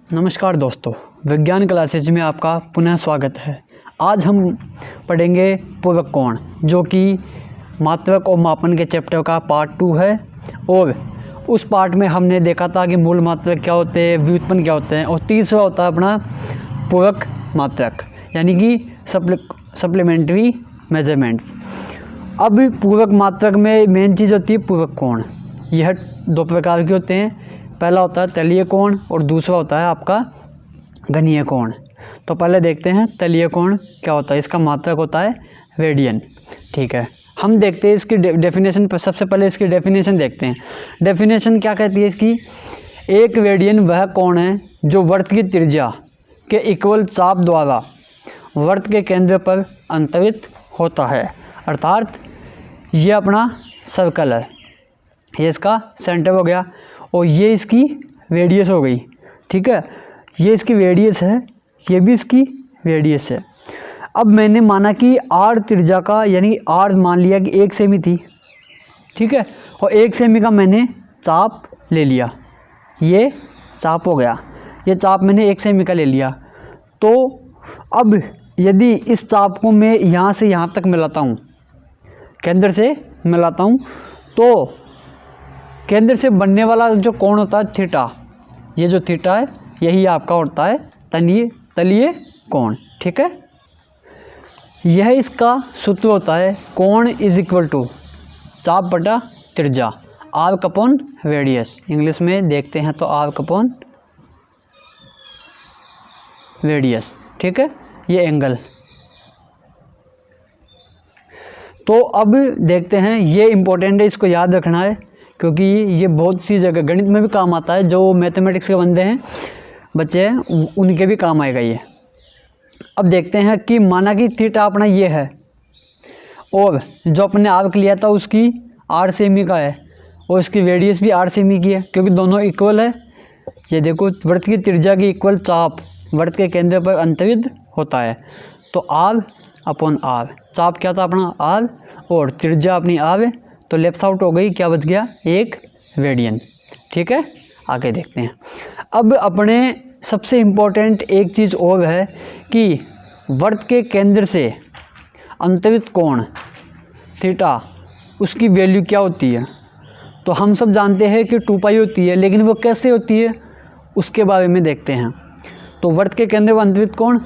नमस्कार दोस्तों, विज्ञान क्लासेज में आपका पुनः स्वागत है। आज हम पढ़ेंगे पूरक कोण, जो कि मात्रक और मापन के चैप्टर का पार्ट 2 है। और उस पार्ट में हमने देखा था कि मूल मात्रक क्या होते हैं, व्युत्पन्न क्या होते हैं, और तीसरा होता है अपना पूरक मात्रक, यानी कि सप्लीमेंट्री मेजरमेंट्स। अब पूरक मात्रक में मेन चीज़ होती है पूरक कोण। यह दो प्रकार के होते हैं, पहला होता है तलीय कोण और दूसरा होता है आपका घनीय कोण। तो पहले देखते हैं तलीय कोण क्या होता है। इसका मात्रक होता है रेडियन। ठीक है, हम देखते हैं इसकी डेफिनेशन पर। सबसे पहले इसकी डेफिनेशन देखते हैं। डेफिनेशन क्या कहती है इसकी? एक रेडियन वह कोण है जो वृत्त की त्रिज्या के इक्वल चाप द्वारा वृत्त के केंद्र पर अंतरित होता है। अर्थात ये अपना सर्कल है, ये इसका सेंटर हो गया और ये इसकी रेडियस हो गई। ठीक है, ये इसकी रेडियस है, ये भी इसकी रेडियस है। अब मैंने माना कि आर त्रिज्या का, यानी आर मान लिया कि 1 सेमी थी। ठीक है, और 1 सेमी का मैंने चाप ले लिया, ये चाप हो गया, ये चाप मैंने 1 सेमी का ले लिया। तो अब यदि इस चाप को मैं यहाँ से यहाँ तक मिलाता हूँ, केंद्र से मिलाता हूँ, तो केंद्र से बनने वाला जो कोण होता है थीटा, ये जो थीटा है यही आपका होता है तलीय कोण। ठीक है, यह इसका सूत्र होता है कोण इज इक्वल टू चाप बटा त्रिज्या, आर्क अपॉन रेडियस। इंग्लिश में देखते हैं तो आर्क अपॉन रेडियस। ठीक है, ये एंगल। तो अब देखते हैं, ये इम्पोर्टेंट है, इसको याद रखना है, क्योंकि ये बहुत सी जगह गणित में भी काम आता है। जो मैथमेटिक्स के बंदे हैं, बच्चे हैं, उनके भी काम आएगा ये। अब देखते हैं कि माना कि थीटा अपना ये है और जो अपने आर्क लिया था उसकी 8 सेमी का है और इसकी रेडियस भी 8 सेमी की है, क्योंकि दोनों इक्वल है। ये देखो, वृत्त की त्रिज्या की इक्वल चाप वृत्त के केंद्र पर अंतरित होता है। तो आर अपॉन आर, चाप क्या था अपना आर और त्रिज्या अपनी आर है, तो लेफ्ट आउट हो गई, क्या बच गया? 1 रेडियन। ठीक है, आगे देखते हैं। अब अपने सबसे इम्पोर्टेंट एक चीज़ और है कि वृत्त के केंद्र से अंतरित कोण थीटा, उसकी वैल्यू क्या होती है? तो हम सब जानते हैं कि 2 पाई होती है, लेकिन वो कैसे होती है उसके बारे में देखते हैं। तो वृत्त के केंद्र पर अंतरित कोण,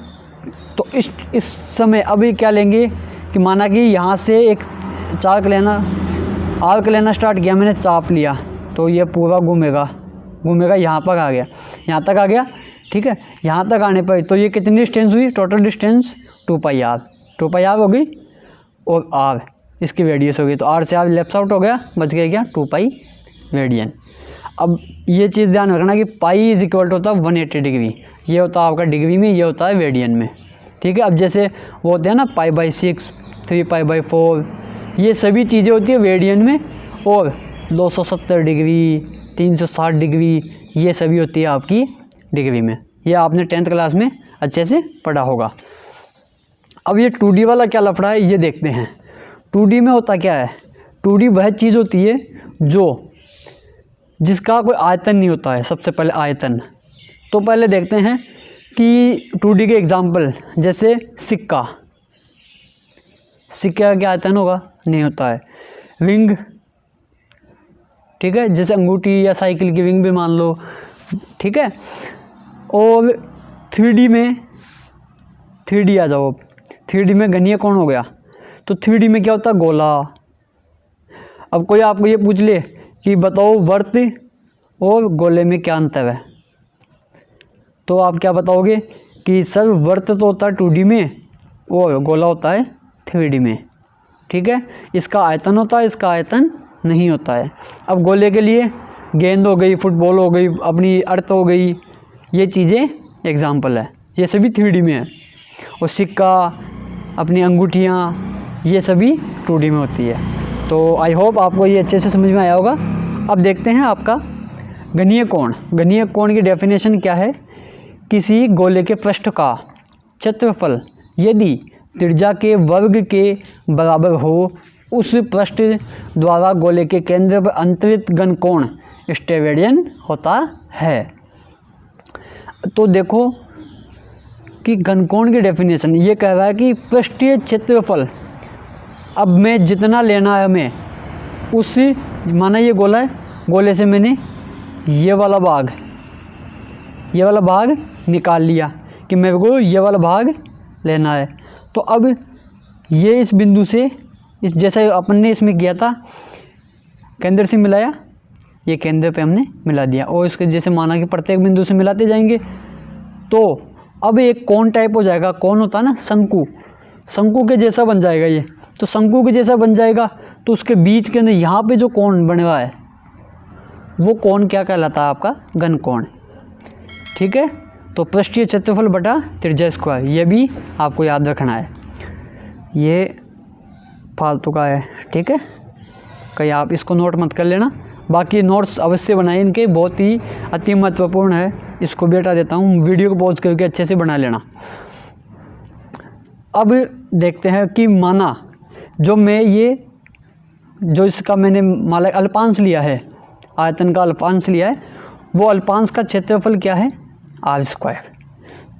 तो इस समय अभी क्या लेंगे कि माना कि यहाँ से एक आर्क लेना स्टार्ट किया मैंने, चाप लिया, तो ये पूरा घूमेगा, यहाँ पर आ गया, यहाँ तक आ गया। ठीक है, यहाँ तक आने पर तो ये कितनी डिस्टेंस हुई? टोटल डिस्टेंस 2 पाई आर हो गई और आर इसकी रेडियस हो गई। तो आर से आर लेफ्ट आउट हो गया, बच गया क्या? 2 पाई रेडियन। अब ये चीज़ ध्यान रखना कि पाई इज इक्वल टू होता है 180 डिग्री। ये होता है आपका डिग्री में, ये होता है रेडियन में। ठीक है, अब जैसे वो होते हैं ना π/6, 3π/4, ये सभी चीज़ें होती है रेडियन में, और 270 डिग्री, 360 डिग्री, ये सभी होती है आपकी डिग्री में। ये आपने 10th क्लास में अच्छे से पढ़ा होगा। अब ये 2D वाला क्या लफड़ा है, ये देखते हैं। 2D में होता क्या है? 2D वह चीज़ होती है जिसका कोई आयतन नहीं होता है। सबसे पहले आयतन, तो पहले देखते हैं कि 2D के एग्जाम्पल, जैसे सिक्का का क्या आयतन होगा? नहीं होता है। रिंग, ठीक है, जैसे अंगूठी या साइकिल की रिंग भी मान लो। ठीक है, और 3D में, 3D आ जाओ। 3D में घनीय कोण हो गया, तो 3D में क्या होता है? गोला। अब कोई आपको ये पूछ ले कि बताओ वृत्त और गोले में क्या अंतर है, तो आप क्या बताओगे कि सर वृत्त तो होता है 2D में और गोला होता है 3D में। ठीक है, इसका आयतन होता है, इसका आयतन नहीं होता है। अब गोले के लिए गेंद हो गई, फुटबॉल हो गई, अपनी अर्थ हो गई, ये चीज़ें एग्जाम्पल है, ये सभी 3D में है। और सिक्का, अपनी अंगूठियाँ, ये सभी 2D में होती है। तो आई होप आपको ये अच्छे से समझ में आया होगा। अब देखते हैं आपका घनीय कोण। घनीय कोण की डेफिनेशन क्या है? किसी गोले के पृष्ठ का क्षेत्रफल यदि त्रिज्या के वर्ग के बराबर हो, उस पृष्ठ द्वारा गोले के केंद्र पर अंतरित घन कोण स्टेरेडियन होता है। तो देखो कि घनकोण की डेफिनेशन ये कह रहा है कि पृष्ठीय क्षेत्रफल, अब मैं जितना लेना है हमें उसी, माना ये गोला है, गोले से मैंने ये वाला भाग निकाल लिया कि मेरे को ये वाला भाग लेना है। तो अब ये इस बिंदु से, इस जैसे अपन ने इसमें किया था केंद्र से मिलाया, ये केंद्र पे हमने मिला दिया और इसके जैसे माना कि प्रत्येक बिंदु से मिलाते जाएंगे। तो अब एक कोण टाइप हो जाएगा, कोण होता है ना शंकु, शंकु के जैसा बन जाएगा ये। तो शंकु के जैसा बन जाएगा तो उसके बीच के अंदर यहाँ पे जो कोण बने हुआ है वो कोण क्या कहलाता है? आपका घनकोण। ठीक है, तो पृष्ठीय क्षेत्रफल बटा त्रिज्या स्क्वायर, ये भी आपको याद रखना है, ये फालतू का है। ठीक है, कहीं आप इसको नोट मत कर लेना, बाकी नोट्स अवश्य बनाए इनके, बहुत ही अति महत्वपूर्ण है। इसको भी हटा देता हूँ, वीडियो को पॉज करके अच्छे से बना लेना। अब देखते हैं कि माना जो मैं ये जो इसका मैंने माला अल्पांश लिया है, आयतन का अल्पांश लिया है, वो अल्पांश का क्षेत्रफल क्या है? R square.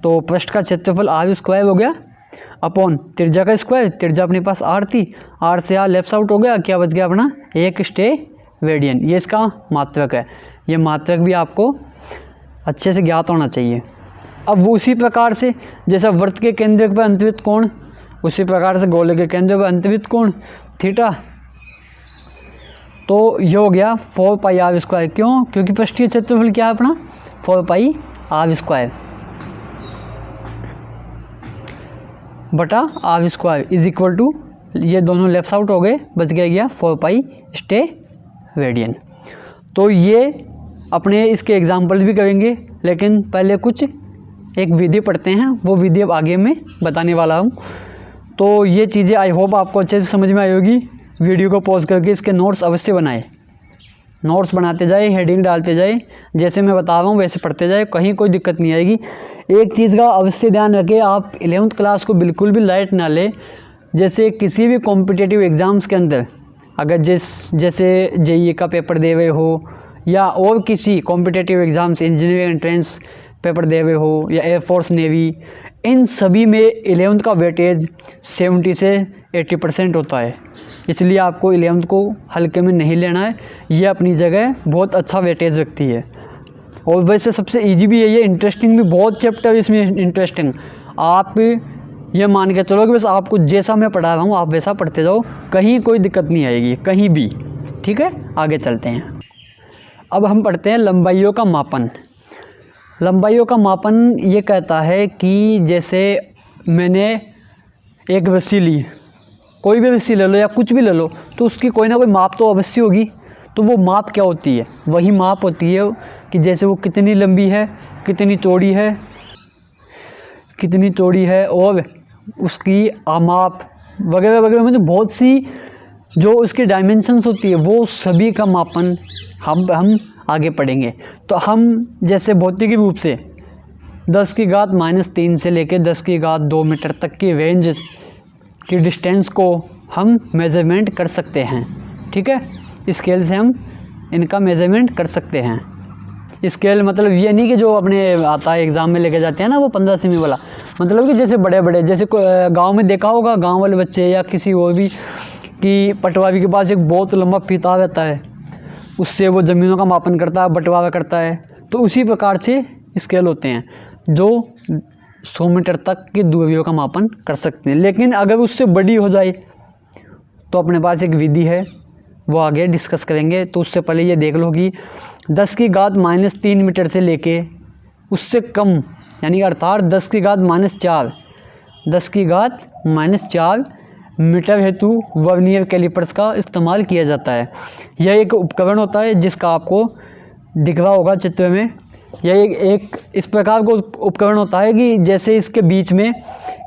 तो पृष्ठ का क्षेत्रफल आर स्क्वायर हो गया अपॉन त्रिज्या का स्क्वायर, त्रिज्या अपने पास आर थी, आर से आर लेफ्ट आउट हो गया, क्या बच गया अपना? 1 स्टेरेडियन। ये इसका मात्रक है, ये मात्रक भी आपको अच्छे से ज्ञात होना चाहिए। अब वो उसी प्रकार से जैसा वृत्त के केंद्र पर अंतरित कोण, उसी प्रकार से गोले के केंद्र पर अंतरित कोण थीटा। तो ये हो गया 4 पाई आर स्क्वायर। क्यों? क्योंकि पृष्ठीय क्षेत्रफल क्या है अपना? 4 पाई आर स्क्वायर बटा r square is equal to, ये दोनों लेफ्ट आउट हो गए, बच गया 4 पाई स्टेरेडियन। तो ये अपने इसके एग्जाम्पल भी करेंगे, लेकिन पहले कुछ एक विधि पढ़ते हैं, वो विधि अब आगे मैं बताने वाला हूँ। तो ये चीज़ें आई होप आपको अच्छे से समझ में आई होगी। वीडियो को पॉज करके इसके नोट्स अवश्य बनाएं, नोट्स बनाते जाए, हेडिंग डालते जाए, जैसे मैं बता रहा हूँ वैसे पढ़ते जाए, कहीं कोई दिक्कत नहीं आएगी। एक चीज़ का अवश्य ध्यान रखें, आप 11th क्लास को बिल्कुल भी लाइट ना लें। जैसे किसी भी कॉम्पिटिटिव एग्ज़ाम्स के अंदर अगर जैसे जेईई का पेपर दे हुए हो या और किसी competitive exams, engineering entrance paper दे हुए हो या एयरफोर्स नेवी, इन सभी में 11th का वेटेज 70 से 80% होता है। इसलिए आपको 11th को हल्के में नहीं लेना है, ये अपनी जगह बहुत अच्छा वेटेज रखती है। और वैसे सबसे इजी भी है ये, इंटरेस्टिंग भी, बहुत चैप्टर इसमें इंटरेस्टिंग। आप ये मान के चलो कि बस आपको जैसा मैं पढ़ा रहा हूँ आप वैसा पढ़ते जाओ, कहीं कोई दिक्कत नहीं आएगी कहीं भी। ठीक है, आगे चलते हैं। अब हम पढ़ते हैं लंबाइयों का मापन। लंबाइयों का मापन ये कहता है कि जैसे मैंने एक रस्सी ली, कोई भी रस्सी ले लो या कुछ भी ले लो, तो उसकी कोई ना कोई माप तो अवश्य होगी। तो वो माप क्या होती है? वही माप होती है कि जैसे वो कितनी लंबी है, कितनी चौड़ी है और उसकी आमाप वगैरह वगैरह, मतलब बहुत सी जो उसकी डायमेंशंस होती है, वो सभी का मापन हम आगे पढ़ेंगे। तो हम जैसे भौतिकी रूप से 10⁻³ से लेकर 10⁻² मीटर तक की रेंज की डिस्टेंस को हम मेज़रमेंट कर सकते हैं। ठीक है, स्केल से हम इनका मेज़रमेंट कर सकते हैं। स्केल मतलब ये नहीं कि जो अपने आता है एग्ज़ाम में लेके जाते हैं ना वो 15 सेमी वाला, मतलब कि जैसे बड़े बड़े, जैसे गांव में देखा होगा गांव वाले बच्चे या किसी और भी कि पटवारी के पास एक बहुत लंबा फीता रहता है, उससे वो ज़मीनों का मापन करता है, बंटवारा करता है। तो उसी प्रकार से स्केल होते हैं जो 100 मीटर तक की दूरियों का मापन कर सकते हैं। लेकिन अगर उससे बड़ी हो जाए तो अपने पास एक विधि है, वो आगे डिस्कस करेंगे। तो उससे पहले ये देख लो कि 10⁻³ मीटर से लेके उससे कम, यानी अर्थात 10⁻⁴ मीटर हेतु वर्नियर कैलिपर्स का इस्तेमाल किया जाता है। यह एक उपकरण होता है जिसका आपको दिख रहा होगा चित्र में। यह एक इस प्रकार का उपकरण होता है कि जैसे इसके बीच में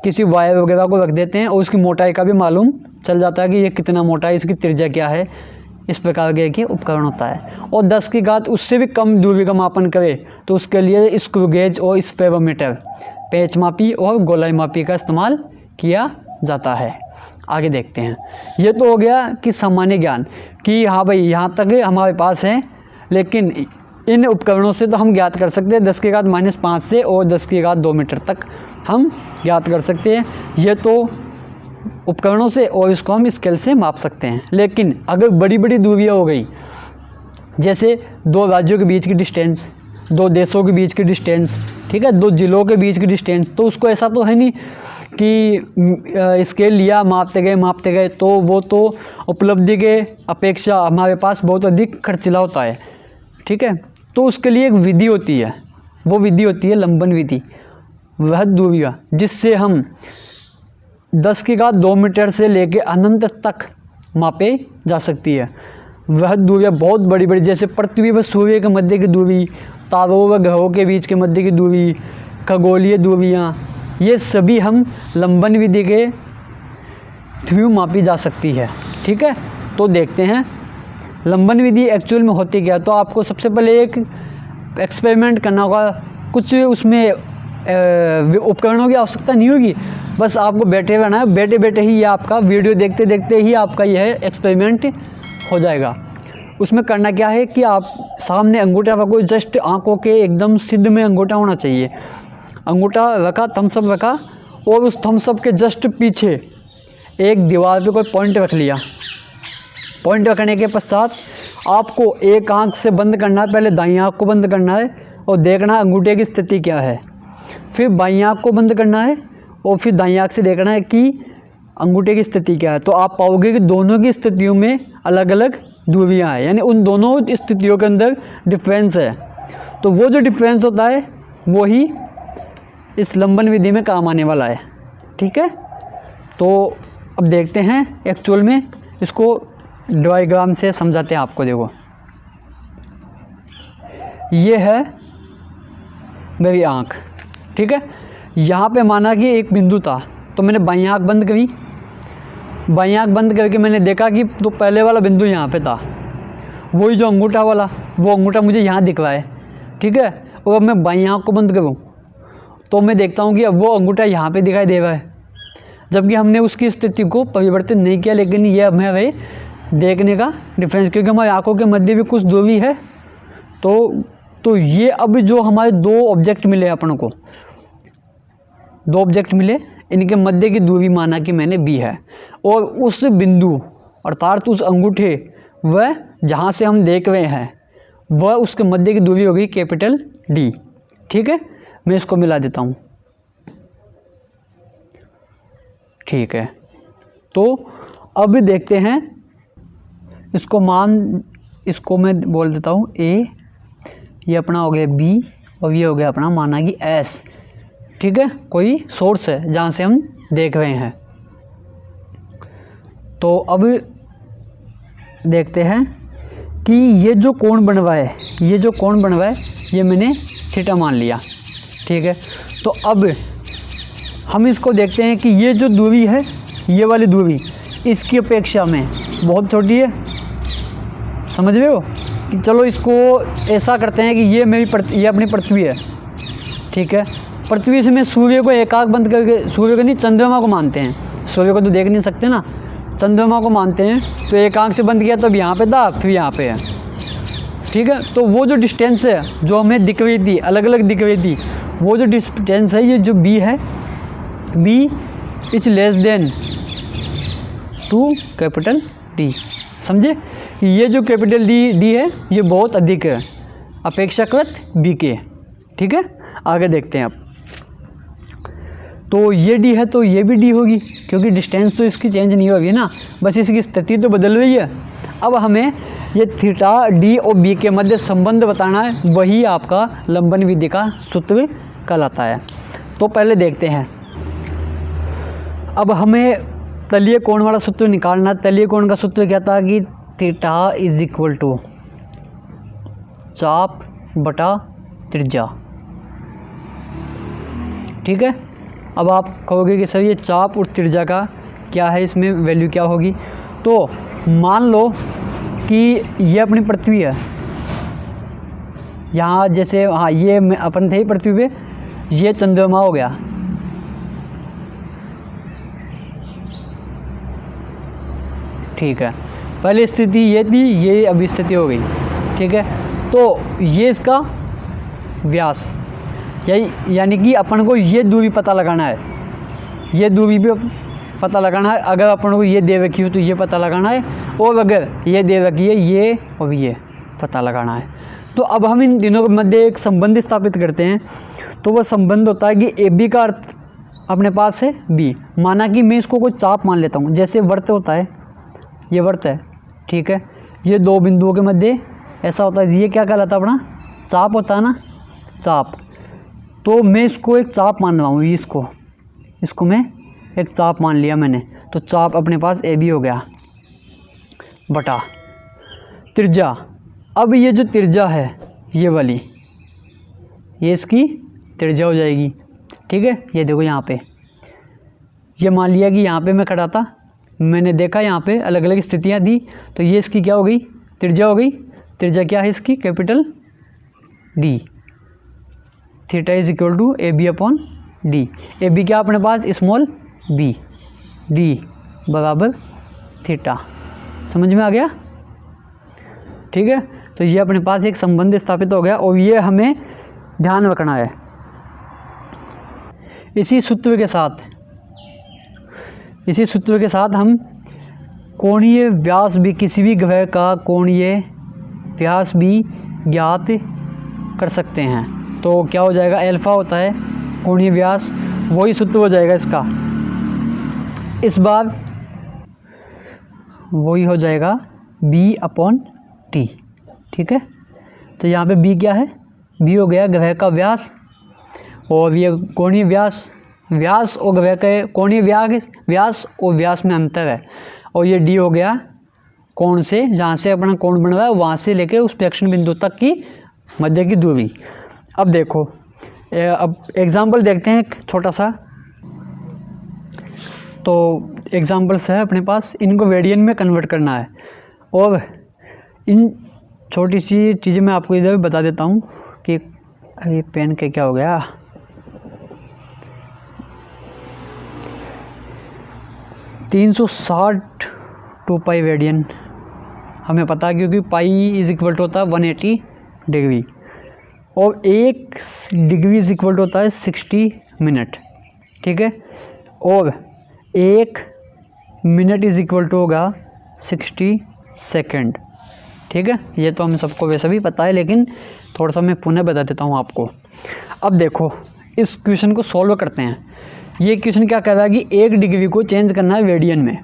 किसी वायर वगैरह को रख देते हैं और उसकी मोटाई का भी मालूम चल जाता है कि ये कितना मोटा है, इसकी त्रिज्या क्या है। इस प्रकार के उपकरण होता है। और 10⁻⁴ उससे भी कम दूरी का मापन करे तो उसके लिए स्क्रू गेज और स्फेरोमीटर, पेच मापी और गोलाई मापी का इस्तेमाल किया जाता है। आगे देखते हैं। ये तो हो गया कि सामान्य ज्ञान कि हाँ भाई यहाँ तक हमारे पास है, लेकिन इन उपकरणों से तो हम ज्ञात कर सकते हैं 10⁻⁻5 से और 10⁻² मीटर तक हम ज्ञात कर सकते हैं, ये तो उपकरणों से, और इसको हम स्केल से माप सकते हैं। लेकिन अगर बड़ी बड़ी दूरियाँ हो गई, जैसे 2 राज्यों के बीच की डिस्टेंस, 2 देशों के बीच की डिस्टेंस, ठीक है, 2 जिलों के बीच की डिस्टेंस, तो उसको ऐसा तो है नहीं कि स्केल लिया मापते गए, तो वो तो उपलब्धि के अपेक्षा हमारे पास बहुत अधिक खर्चीला होता है, ठीक है। तो उसके लिए एक विधि होती है, वो विधि होती है लंबन विधि, वह दूरियाँ जिससे हम 10⁻² मीटर से लेकर अनंत तक मापे जा सकती है। वह दूरियाँ बहुत बड़ी बड़ी, जैसे पृथ्वी व सूर्य के मध्य की दूरी, तारों व ग्रहों के बीच के मध्य की दूरी, खगोलीय दूरियाँ, ये सभी हम लंबन विधि के थ्रू मापी जा सकती है, ठीक है। तो देखते हैं लंबन विधि एक्चुअल में होती क्या। तो आपको सबसे पहले एक एक्सपेरिमेंट करना होगा, कुछ उसमें उपकरणों की आवश्यकता नहीं होगी, बस आपको बैठे रहना है, बैठे बैठे ही ये आपका वीडियो देखते देखते ही आपका यह एक्सपेरिमेंट हो जाएगा। उसमें करना क्या है कि आप सामने अंगूठा रखो, जस्ट आंखों के एकदम सिद्ध में अंगूठा होना चाहिए, अंगूठा रखा, थम्स अप रखा, और उस थम्स अप के जस्ट पीछे एक दीवार पे कोई पॉइंट रख लिया। पॉइंट रखने के पश्चात आपको एक आंख से बंद करना है, पहले दाईं आंख को बंद करना है और देखना है अंगूठे की स्थिति क्या है, फिर बाईं आंख को बंद करना है और फिर दाईं आंख से देखना है कि अंगूठे की स्थिति क्या है। तो आप पाओगे कि दोनों की स्थितियों में अलग अलग दूरियां हैं, यानी उन दोनों स्थितियों के अंदर डिफरेंस है। तो वो जो डिफरेंस होता है वो ही इस लंबन विधि में काम आने वाला है, ठीक है। तो अब देखते हैं एक्चुअल में, इसको डायग्राम से समझाते हैं आपको। देखो ये है मेरी आँख, ठीक है। यहाँ पे माना कि एक बिंदु था, तो मैंने बाईं आँख बंद करी, बाईं आँख बंद करके मैंने देखा कि तो पहले वाला बिंदु यहाँ पे था, वही जो अंगूठा वाला, वो अंगूठा मुझे यहाँ दिख रहा है, ठीक है। और अब मैं बाईं आँख को बंद करूँ तो मैं देखता हूँ कि अब वो अंगूठा यहाँ पे दिखाई दे रहा है, जबकि हमने उसकी स्थिति को परिवर्तित नहीं किया। लेकिन ये हमें देखने का डिफरेंस, क्योंकि हमारी आँखों के मध्य भी कुछ दूरी है। तो ये अब जो हमारे 2 ऑब्जेक्ट मिले, अपन को 2 ऑब्जेक्ट मिले, इनके मध्य की दूरी माना कि मैंने b है, और उस बिंदु अर्थात उस अंगूठे वह जहाँ से हम देख रहे हैं वह उसके मध्य की दूरी होगी कैपिटल D, ठीक है। मैं इसको मिला देता हूँ, ठीक है। तो अब देखते हैं, इसको मैं बोल देता हूँ A, ये अपना हो गया B और ये हो गया अपना माना कि S, ठीक है। कोई सोर्स है जहाँ से हम देख रहे हैं। तो अब देखते हैं कि ये जो कोण बन रहा है, ये मैंने थीटा मान लिया, ठीक है। तो अब हम इसको देखते हैं कि ये जो दूरी है, ये वाली दूरी इसकी अपेक्षा में बहुत छोटी है, समझ रहे हो। कि चलो इसको ऐसा करते हैं कि ये ये अपनी पृथ्वी है, ठीक है। पृथ्वी से मैं सूर्य को एक आँख बंद करके, सूर्य को नहीं चंद्रमा को मानते हैं, सूर्य को तो देख नहीं सकते ना, चंद्रमा को मानते हैं। तो एक आँख से बंद किया तो अब यहाँ पे था, फिर यहाँ पे है, ठीक है। तो वो जो डिस्टेंस है जो हमें दिख रही थी, अलग अलग दिख रही थी, वो जो डिस्टेंस है, ये जो B है, B is less than two capital D, समझे। ये जो कैपिटल D है ये बहुत अधिक है अपेक्षाकृत B के, ठीक है। आगे देखते हैं अब। तो ये D है तो ये भी D होगी, क्योंकि डिस्टेंस तो इसकी चेंज नहीं होगी ना, बस इसकी स्थिति तो बदल रही है। अब हमें ये थीटा D और B के मध्य संबंध बताना है, वही आपका लंबन विधि का सूत्र कहलाता है। तो पहले देखते हैं, अब हमें तलीय कोण वाला सूत्र निकालना। तलीय कोण का सूत्र क्या था कि थीटा इज इक्वल टू चाप बटा त्रिज्या, ठीक है। अब आप कहोगे कि सर ये चाप और त्रिज्या का क्या है, इसमें वैल्यू क्या होगी। तो मान लो कि ये अपनी पृथ्वी है, यहाँ जैसे हाँ ये अपन थे पृथ्वी पे, ये चंद्रमा हो गया, ठीक है। पहले स्थिति ये थी, ये अभी स्थिति हो गई, ठीक है। तो तो ये इसका व्यास, यानी कि अपन को ये दूरी पता लगाना है, ये दूरी भी पता लगाना है। अगर अपन को ये दे रखी हो तो ये पता लगाना है, और अगर ये दे रखी है ये और ये पता लगाना है। तो अब हम इन तीनों के मध्य एक संबंध स्थापित करते हैं। तो वह संबंध होता है कि ए बी का अर्थ अपने पास है बी। माना कि मैं इसको कोई चाप मान लेता हूँ, जैसे वृत्त होता है, ये वृत्त है, ठीक है, ये दो बिंदुओं के मध्य ऐसा होता है, ये क्या कहलाता है अपना चाप होता है ना, चाप। तो मैं इसको एक चाप मान रहा हूँ, इसको मैं एक चाप मान लिया मैंने। तो चाप अपने पास ए बी हो गया बटा त्रिज्या। अब ये जो त्रिज्या है ये वाली, ये इसकी त्रिज्या हो जाएगी, ठीक है। ये देखो यहाँ पे, ये मान लिया कि यहाँ पे मैं खड़ा था, मैंने देखा यहाँ पे अलग अलग स्थितियाँ थी, तो ये इसकी क्या हो गई, त्रिज्या हो गई। त्रिज्या क्या है इसकी, capital D. Theta is equal to a b upon d. A b क्या अपने पास, स्मॉल बी, डी बराबर थीटा। समझ में आ गया, ठीक है। तो ये अपने पास एक संबंध स्थापित हो गया, और ये हमें ध्यान रखना है। इसी सूत्र के साथ हम कोणीय व्यास भी, किसी भी ग्रह का कोणीय व्यास भी ज्ञात कर सकते हैं। तो क्या हो जाएगा, अल्फा होता है कोणीय व्यास, वही सूत्र हो जाएगा इसका, इस बार वही हो जाएगा बी अपॉन टी, ठीक है। तो यहाँ पे बी क्या है, बी हो गया ग्रह का व्यास, और ये कोणीय व्यास और ग्रह के कोणीय व्यास और व्यास में अंतर है, और ये डी हो गया कोण से, जहाँ से अपना कोण बन रहा है वहाँ से लेके उस प्रेक्षण बिंदु तक की मध्य की दूरी। अब देखो, अब एग्जाम्पल देखते हैं एक छोटा सा। तो एग्जाम्पल्स है अपने पास, इनको रेडियन में कन्वर्ट करना है, और इन छोटी सी चीज़ें मैं आपको इधर बता देता हूँ कि अरे पेन के क्या हो गया, 360 2 पाई रेडियन हमें पता है, क्योंकि पाई इज इक्वल टू होता है 180 डिग्री, और 1 डिग्री इज इक्वल टू होता है 60 मिनट, ठीक है। और 1 मिनट इज इक्वल टू होगा 60 सेकेंड, ठीक है। ये तो हम सबको वैसे भी पता है, लेकिन थोड़ा सा मैं पुनः बता देता हूँ आपको। अब देखो, इस क्वेश्चन को सॉल्व करते हैं। ये क्वेश्चन क्या कह रहा है कि 1 डिग्री को चेंज करना है रेडियन में।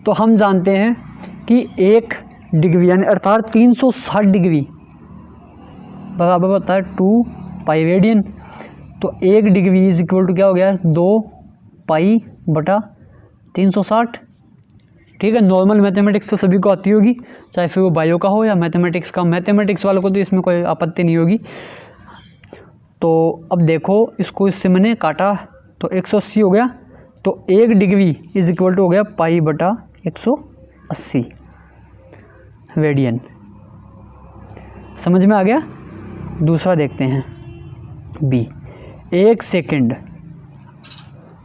तो हम जानते हैं कि 1 डिग्री यानी अर्थात 360 डिग्री बराबर होता है 2 पाई रेडियन। तो 1 डिग्री इज इक्वल टू क्या हो गया, 2 पाई बटा 360, ठीक है। नॉर्मल मैथमेटिक्स तो सभी को आती होगी, चाहे फिर वो बायो का हो या मैथमेटिक्स का। मैथमेटिक्स वालों को तो इसमें कोई आपत्ति नहीं होगी। तो अब देखो, इसको इससे मैंने काटा तो 180 हो गया। तो 1 डिग्री इज इक्वल टू हो गया पाई बटा 180 रेडियन। समझ में आ गया। दूसरा देखते हैं b. 1 second,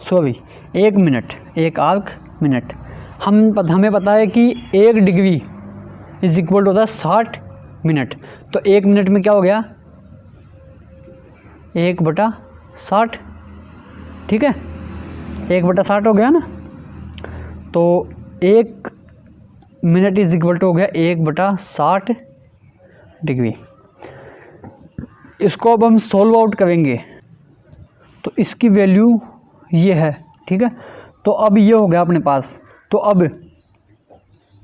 sorry 1 minute, 1 arc minute. हमें पता है कि 1 डिग्री इज इक्वल टू होता है 60 मिनट। तो 1 मिनट में क्या हो गया, 1/60, ठीक है, 1/60 हो गया ना। तो 1 मिनट इज इक्वल टू हो गया 1/60 डिग्री। इसको अब हम सॉल्व आउट करेंगे तो इसकी वैल्यू ये है, ठीक है। तो अब ये हो गया अपने पास। तो अब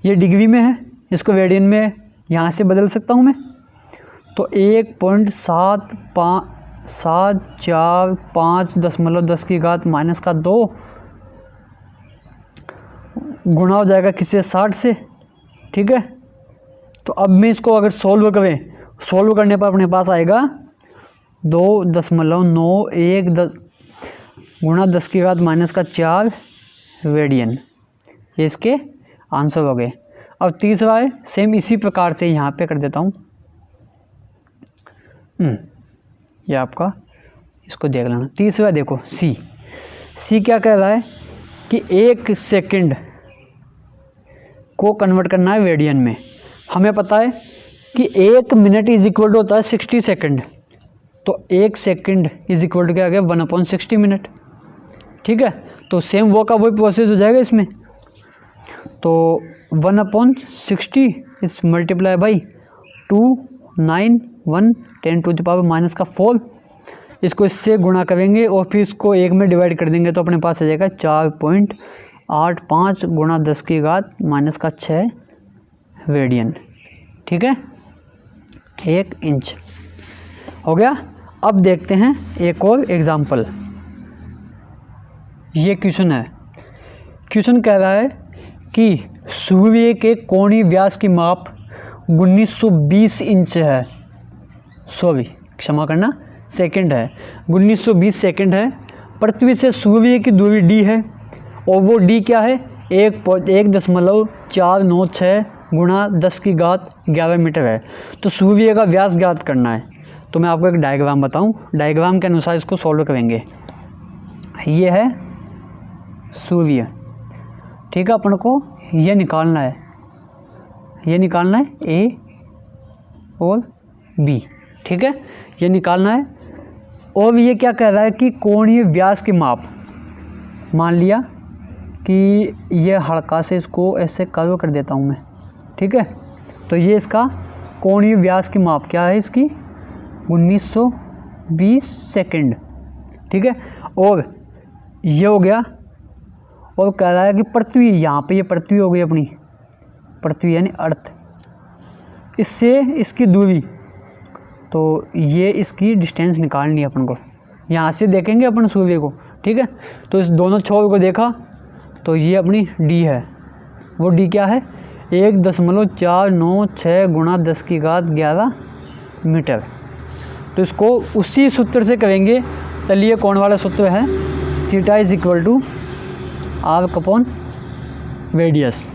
ये डिग्री में है, इसको रेडियन में यहाँ से बदल सकता हूँ मैं। तो 1.745 गुणा हो जाएगा किससे, 60 से, ठीक है। तो अब मैं इसको अगर सॉल्व करने पर अपने पास आएगा 2.91 गुणा 10⁻⁻⁴ रेडियन। ये इसके आंसर हो गए। अब तीसरा है, सेम इसी प्रकार से यहाँ पे कर देता हूँ। ये आपका, इसको देख लेना। तीसरा देखो सी क्या कह रहा है कि 1 सेकंड को कन्वर्ट करना है रेडियन में। हमें पता है कि 1 मिनट इज इक्वल टू होता है 60 सेकंड, तो 1 सेकंड इज इक्वल टू क्या आ गया 1/60 मिनट। ठीक है, तो सेम वो का वही प्रोसेस हो जाएगा इसमें। तो 1/60 इस मल्टीप्लाई बाई 291 10⁻⁻⁴, इसको इससे गुणा करेंगे और फिर इसको 1 में डिवाइड कर देंगे तो अपने पास आ जाएगा 4.85 गुणा 10⁻⁻⁶ रेडियन। ठीक है, 1 इंच हो गया। अब देखते हैं एक और एग्जाम्पल। ये क्वेश्चन है, क्वेश्चन कह रहा है कि सूर्य के कोणीय व्यास की माप 1920 इंच है, सॉरी क्षमा करना सेकंड है, 1920 सेकंड है। पृथ्वी से सूर्य की दूरी d है और वो d क्या है 1.496 गुणा 10⁻11 मीटर है। तो सूर्य का व्यास ज्ञात करना है। तो मैं आपको एक डायग्राम बताऊं, डायग्राम के अनुसार इसको सॉल्व करेंगे। ये है सूर्य, ठीक है, अपन को ये निकालना है, ये निकालना है A और B। ठीक है, ये निकालना है। और ये क्या कह रहा है कि कोणीय व्यास की माप, मान लिया कि ये हल्का से इसको ऐसे कर्व कर देता हूँ मैं। ठीक है, तो ये इसका कोणीय व्यास की माप क्या है इसकी 1920 सेकंड। ठीक है, और ये हो गया। और कह रहा है कि पृथ्वी, यहाँ पे ये पृथ्वी हो गई अपनी, पृथ्वी यानी अर्थ, इससे इसकी दूरी, तो ये इसकी डिस्टेंस निकालनी है अपन को। यहाँ से देखेंगे अपन सूर्य को। ठीक है, तो इस दोनों छोर को देखा तो ये अपनी D है। वो D क्या है 1.496 गुणा 10⁻11 मीटर। तो इसको उसी सूत्र से करेंगे। चलिए कौन वाला सूत्र है, theta is equal to arc upon radius,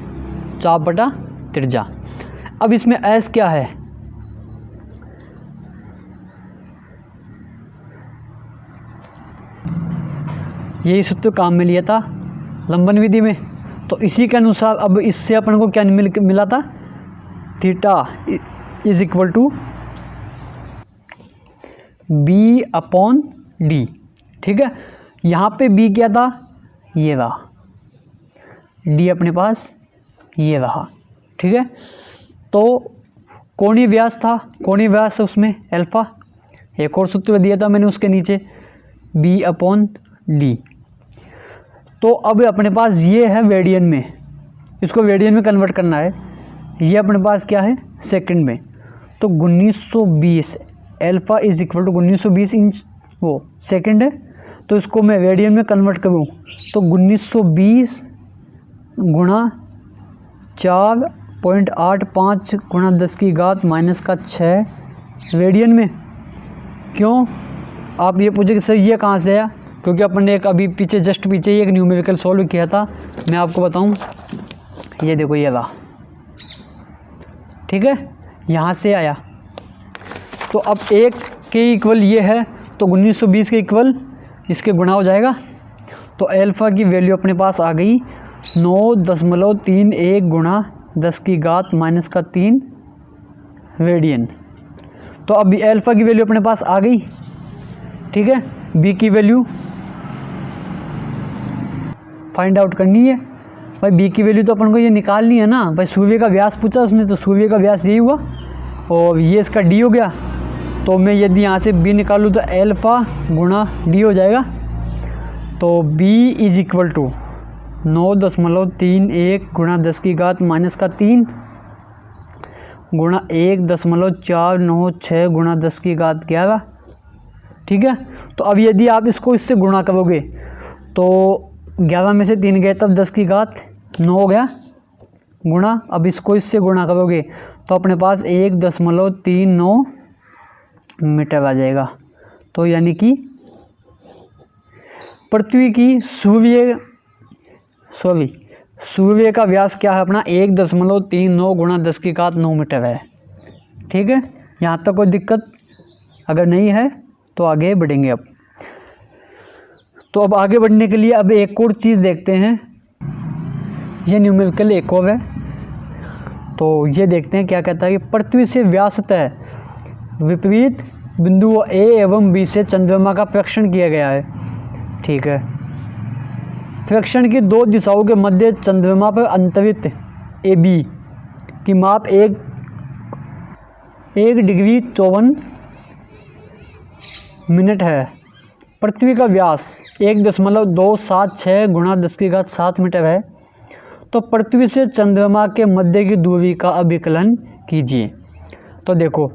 चाप बटा त्रिज्या। अब इसमें S क्या है, यही सूत्र काम में लिया था लंबन विधि में। तो इसी के अनुसार अब इससे अपन को क्या मिला था, theta is equal to B/D। ठीक है, यहाँ पे B क्या था, ये रहा, D अपने पास ये रहा। ठीक है, तो कोणीय व्यास था, कोणीय व्यास उसमें अल्फा, एक और सूत्र दिया था मैंने उसके नीचे B/D। तो अब अपने पास ये है रेडियन में, इसको रेडियन में कन्वर्ट करना है। ये अपने पास क्या है सेकंड में, तो 1920 alpha is equal to 1920 inch वो सेकंड है। तो इसको मैं रेडियन में कन्वर्ट करूँ तो 1920 गुणा 4.85 गुणा 10⁻⁻⁶ रेडियन में। क्यों, आप ये पूछे कि सर ये कहाँ से आया, क्योंकि अपन ने एक अभी पीछे जस्ट पीछे ही एक न्यूमेरिकल सॉल्व किया था। मैं आपको बताऊं, ये देखो ये रहा। ठीक है, यहाँ से आया। तो अब 1 के इक्वल ये है, तो 1920 के इक्वल इसके गुणा हो जाएगा। तो अल्फा की वैल्यू अपने पास आ गई 9.31 गुणा 10⁻³ रेडियन। तो अब अल्फा की वैल्यू अपने पास आ गई। ठीक है, बी की वैल्यू फाइंड आउट करनी है भाई। बी की वैल्यू तो अपन को ये निकालनी है ना भाई। सूर्य का व्यास पूछा उसने, तो सूर्य का व्यास यही हुआ और ये इसका डी हो गया। तो मैं यदि यहाँ से बी निकालूँ तो अल्फा गुणा डी हो जाएगा। तो बी इज इक्वल टू 9.31 गुणा 10⁻³ गुणा 1.496 गुणा 10⁻11। ठीक है, तो अब यदि आप इसको इससे गुणा करोगे तो 11 में से 3 गए तब 10⁻9 हो गया गुणा। अब इसको इससे गुणा करोगे तो अपने पास 1.39 मीटर आ जाएगा। तो यानी कि पृथ्वी की सूर्य का व्यास क्या है अपना 1.39 गुणा 10⁻9 मीटर है। ठीक है, यहाँ तक कोई दिक्कत अगर नहीं है तो आगे बढ़ेंगे। अब तो अब आगे बढ़ने के लिए अब एक और चीज़ देखते हैं। ये न्यूमेरिकल एक और है, तो ये देखते हैं क्या कहता है कि पृथ्वी से व्यासतः विपरीत बिंदु ए एवं बी से चंद्रमा का प्रक्षेपण किया गया है। ठीक है, प्रक्षेपण की दो दिशाओं के मध्य चंद्रमा पर अंतरित ए बी की माप 1 डिग्री 54 मिनट है। पृथ्वी का व्यास 1.276 गुणा 10⁷ मीटर है। तो पृथ्वी से चंद्रमा के मध्य की दूरी का अभिकलन कीजिए। तो देखो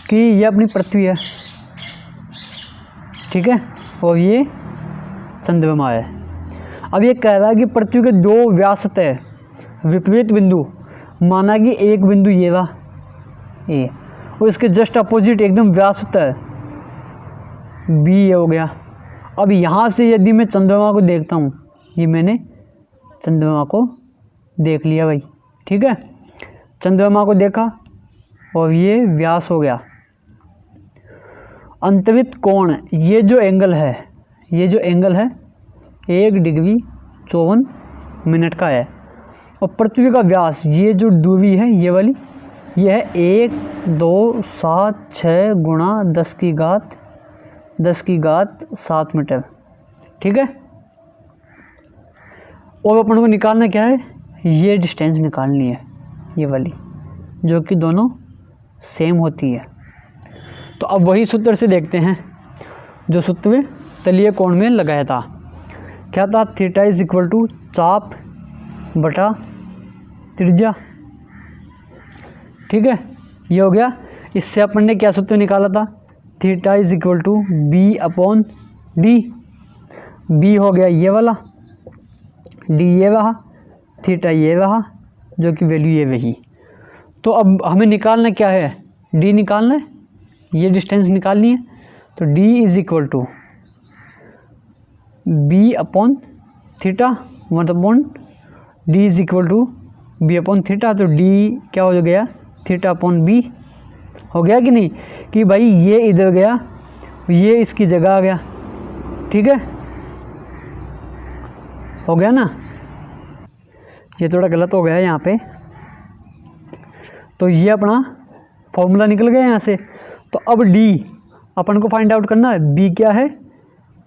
कि ये अपनी पृथ्वी है, ठीक है, और ये चंद्रमा है। अब ये कह रहा है कि पृथ्वी के दो व्यासतः विपरीत बिंदु, माना कि एक बिंदु ये रहा ए, और इसके जस्ट अपोजिट एकदम व्यासतः बी ये हो गया। अब यहाँ से यदि मैं चंद्रमा को देखता हूँ, ये मैंने चंद्रमा को देख लिया भाई, ठीक है, चंद्रमा को देखा और ये व्यास हो गया। अंतरित कोण, ये जो एंगल है 1 डिग्री 54 मिनट का है। और पृथ्वी का व्यास, ये जो दूरी है ये वाली, ये है 1.276 गुणा 10⁷ मीटर, ठीक है। और अपन को निकालना क्या है, ये डिस्टेंस निकालनी है, ये वाली, जो कि दोनों सेम होती है। तो अब वही सूत्र से देखते हैं जो सूत्र तलीय कोण में लगाया था। क्या था, थीटा इज इक्वल टू चाप बटा त्रिज्या, ठीक है, ये हो गया। इससे अपन ने क्या सूत्र निकाला था, theta is equal to b upon d. B हो गया ये वाला, डी ये रहा, थीटा ये रहा, जो कि वैल्यू ये रही। तो अब हमें निकालना क्या है, डी निकालना है, ये डिस्टेंस निकालनी है। तो d is equal to b upon theta, 1 d is equal to b upon theta. तो डी क्या हो गया, थीटा अपॉन बी हो गया कि नहीं, कि भाई ये इधर गया, ये इसकी जगह आ गया, ठीक है, हो गया ना। ये थोड़ा गलत हो गया यहाँ पे, तो ये अपना फॉर्मूला निकल गया यहाँ से। तो अब डी अपन को फाइंड आउट करना है, बी क्या है,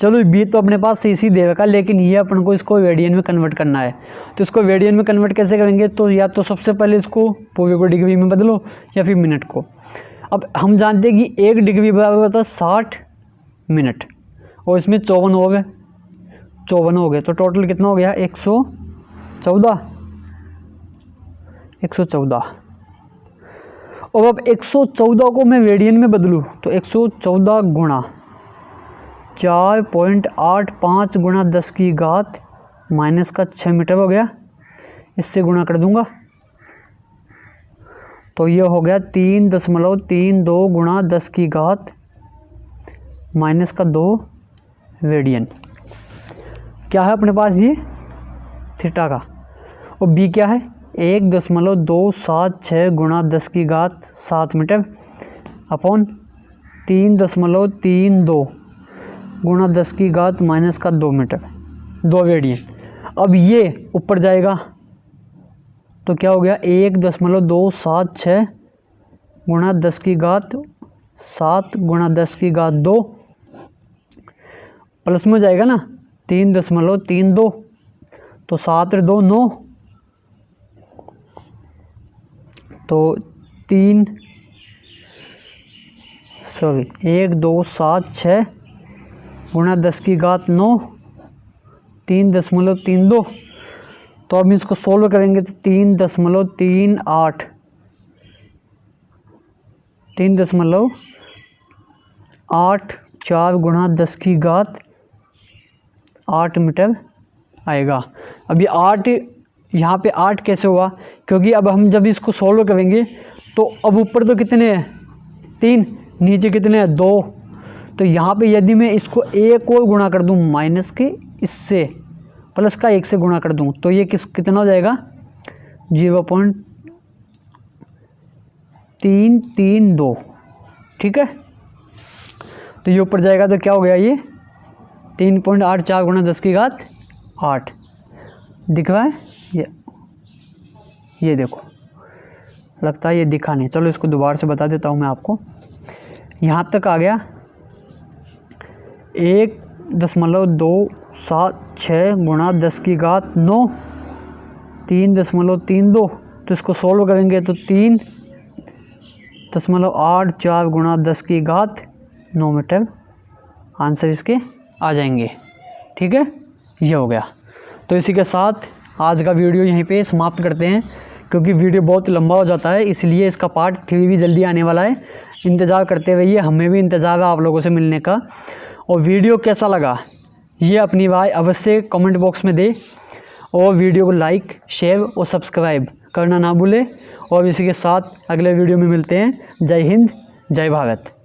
चलो बी तो अपने पास से इसी दे रखा, लेकिन ये अपन को इसको रेडियन में कन्वर्ट करना है। तो इसको रेडियन में कन्वर्ट कैसे करेंगे, तो या तो सबसे पहले इसको पूरे को डिग्री में बदलो या फिर मिनट को। अब हम जानते हैं कि 1 डिग्री बराबर होता है 60 मिनट, और इसमें 54 हो गए, तो टोटल कितना हो गया, 114। और अब 114 को मैं रेडियन में बदलूँ तो 114 गुणा 4.85 गुणा 10⁻⁻6 मीटर हो गया। इससे गुणा कर दूंगा तो ये हो गया 3.32 गुणा 10⁻⁻2 रेडियन। क्या है अपने पास, ये थीटा का, और बी क्या है, 1.276 गुणा 10⁻7 मीटर अपॉन 3.32 गुणा 10⁻⁻2 मीटर, 2 रेडियन। अब ये ऊपर जाएगा तो क्या हो गया, 1.276 गुणा 10⁻7 गुणा 10⁻2 प्लस में जाएगा ना 3.32, तो 7 और 2 9, तो 1.276 गुणा 10⁻9 3.32। तो अब इसको सोल्व करेंगे तो 3.38 3.84 गुणा 10⁻8 मीटर आएगा। अब ये 8 यहाँ पे 8 कैसे हुआ, क्योंकि अब हम जब इसको सोल्व करेंगे तो अब ऊपर तो कितने हैं 3, नीचे कितने हैं 2, तो यहाँ पे यदि मैं इसको एक और गुणा कर दूँ माइनस के इससे प्लस का 1 से गुणा कर दूँ तो ये कितना हो जाएगा 0.332, ठीक है। तो ये ऊपर जाएगा तो क्या हो गया, ये 3.84 गुणा 10⁻8 दिख रहा है ये, ये देखो, लगता है ये दिखा नहीं, चलो इसको दोबारा से बता देता हूँ मैं आपको। यहाँ तक आ गया 1.276 गुणा 10 की घात 9, 3.32। तो इसको सोल्व करेंगे तो 3.84 गुणा 10 की घात 9 मीटर आंसर इसके आ जाएंगे। ठीक है, ये हो गया। तो इसी के साथ आज का वीडियो यहीं पे समाप्त करते हैं, क्योंकि वीडियो बहुत लंबा हो जाता है, इसलिए इसका पार्ट 3 भी जल्दी आने वाला है। इंतज़ार करते रहिए, हमें भी इंतज़ार है आप लोगों से मिलने का। और वीडियो कैसा लगा ये अपनी राय अवश्य कमेंट बॉक्स में दे, और वीडियो को लाइक, शेयर और सब्सक्राइब करना ना भूलें। और इसी के साथ अगले वीडियो में मिलते हैं। जय हिंद, जय भारत।